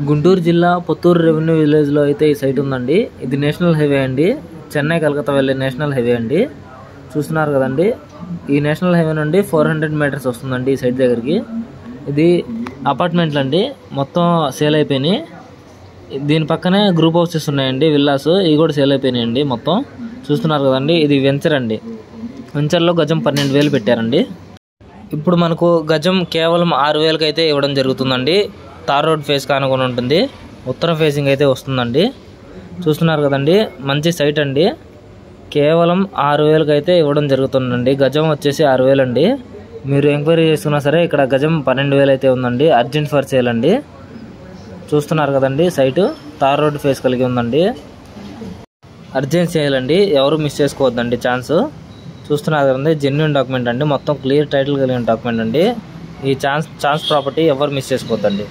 గుంటూరు జిల్లా పొత్తూరు రెవెన్యూ విలేజ్లో అయితే ఈ సైట్ ఉందండి. ఇది నేషనల్ హైవే అండి, చెన్నై కలకత్తా వెళ్ళే నేషనల్ హైవే అండి. చూస్తున్నారు కదండి, ఈ నేషనల్ హైవే నుండి 400 మీటర్స్ వస్తుందండి ఈ సైట్ దగ్గరికి. ఇది అపార్ట్మెంట్లు అండి, మొత్తం సేల్ అయిపోయినాయి. దీని పక్కనే గ్రూప్ హౌసెస్ ఉన్నాయండి, విల్లాస్, ఇవి కూడా సేల్ అయిపోయినాయండి మొత్తం. చూస్తున్నారు కదండి, ఇది వెంచర్ అండి. వెంచర్లో గజం 12,000 పెట్టారండి. ఇప్పుడు మనకు గజం కేవలం 6,000కి అయితే ఇవ్వడం జరుగుతుందండి. తార్ రోడ్ ఫేస్ కానుకొని ఉంటుంది, ఉత్తరం ఫేసింగ్ అయితే వస్తుందండి. చూస్తున్నారు కదండి, మంచి సైట్ అండి. కేవలం 6,000కి అయితే ఇవ్వడం జరుగుతుందండి. గజం వచ్చేసి 6,000 అండి. మీరు ఎంక్వైరీ చేసుకున్నా సరే ఇక్కడ గజం 12,000 అయితే ఉందండి. అర్జెంట్ ఫర్ సేల్ అండి. చూస్తున్నారు కదండి, సైటు తార్ రోడ్ ఫేస్ కలిగి ఉందండి. అర్జెంట్ సేల్ అండి, ఎవరు మిస్ చేసుకోవద్దండి ఛాన్స్. చూస్తున్నారు కదండి, జెన్యూన్ డాక్యుమెంట్ అండి, మొత్తం క్లియర్ టైటిల్ కలిగిన డాక్యుమెంట్ అండి. ఈ ఛాన్స్ ప్రాపర్టీ ఎవరు మిస్ చేసుకోవద్దండి.